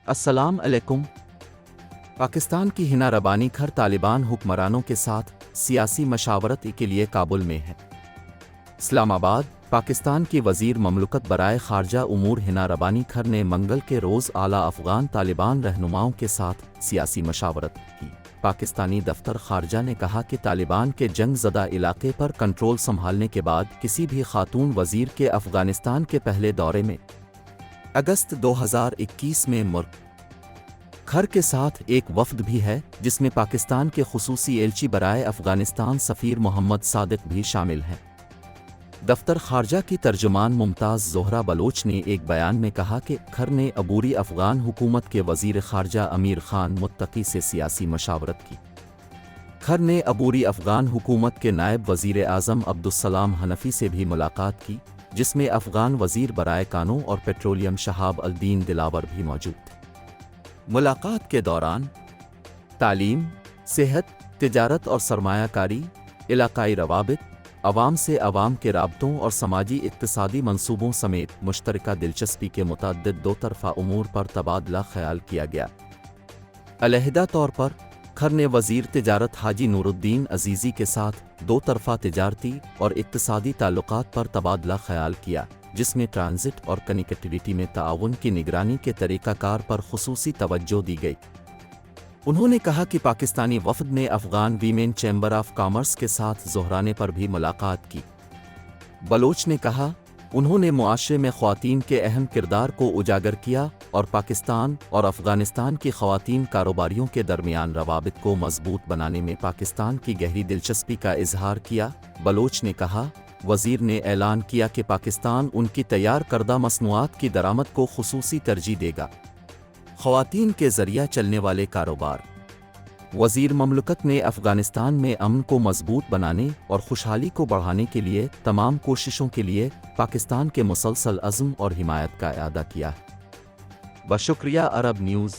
अस्सलाम अलैकुम। पाकिस्तान की हिना रबानी घर तालिबान हुक्मरानों के साथ सियासी मशावरत के लिए काबुल में है। इस्लामाबाद। पाकिस्तान की वज़ीर ममलकत बराए ख़ारजा उमूर हिना रबानी घर ने मंगल के रोज़ आला अफ़गान तालिबान रहनुमाओं के साथ सियासी मशावरत की। पाकिस्तानी दफ्तर ख़ारजा ने कहा कि तालिबान के जंग ज़दा इलाके पर कंट्रोल संभालने के बाद किसी भी खातून वज़ीर के अफ़गानिस्तान के पहले दौरे में अगस्त 2021 में मुल्क घर के साथ एक वफ़द भी है, जिसमें पाकिस्तान के खुसूसी एलची बराए अफ़गानिस्तान सफ़ीर मोहम्मद सादिक भी शामिल हैं। दफ्तर ख़ारजा की तर्जुमान मुमताज़ ज़ोहरा बलोच ने एक बयान में कहा कि घर ने अबूरी अफ़गान हुकूमत के वज़ीर ख़ारजा अमीर ख़ान मुत्तकी से सियासी मशावरत की। घर ने अबूरी अफ़गान हुकूमत के नायब वज़ीर आज़म अब्दुस्सलाम हनफ़ी से भी मुलाकात की, जिसमें अफ़गान वज़ीर बराए कानून और पेट्रोलियम शहाब अल-दीन दिलावर भी मौजूद थे। मुलाकात के दौरान तालीम, सेहत, तिजारत और सरमायाकारी, इलाकाई रवाबित, अवाम से अवाम के राबतों और समाजी इक़्तिसादी मंसूबों समेत मुश्तरका दिलचस्पी के मुतअद्दिद दो तरफ़ा उमूर पर तबादला ख़याल किया गया। अलहदा तौर पर घर ने वज़ीर तिजारत हाजी नूरुद्दीन अज़ीज़ी के साथ दो तरफ़ा तिजारती और इक़्तिसादी ताल्लुक़ात पर तबादला ख़याल किया, जिसमें ट्रांजिट और कनेक्टिविटी में ताउन की निगरानी के तरीक़ाकार पर ख़ुसूसी तवज्जो दी गई। उन्होंने कहा कि पाकिस्तानी वफ़द ने Afghan women chamber of commerce के साथ ज़ोहराने पर भी मुलाकात की। बलोच ने कहा, उन्होंने मुआशरे में ख़वातीन के अहम किरदार को उजागर किया और पाकिस्तान और अफ़गानिस्तान की ख़वातीन कारोबारियों के दरमियान रवाबित को मज़बूत बनाने में पाकिस्तान की गहरी दिलचस्पी का इजहार किया। बलोच ने कहा, वज़ीर ने ऐलान किया कि पाकिस्तान उनकी तैयार करदा मसनूआत की दरामद को ख़ुसूसी तरजीह देगा। ख़वातीन के ज़रिया चलने वाले कारोबार। वज़ीर ममलकत ने अफ़गानिस्तान में अमन को मज़बूत बनाने और खुशहाली को बढ़ाने के लिए तमाम कोशिशों के लिए पाकिस्तान के मुसलसल अज़्म और हिमायत का इआदा किया है। बशुक्रिया अरब न्यूज़।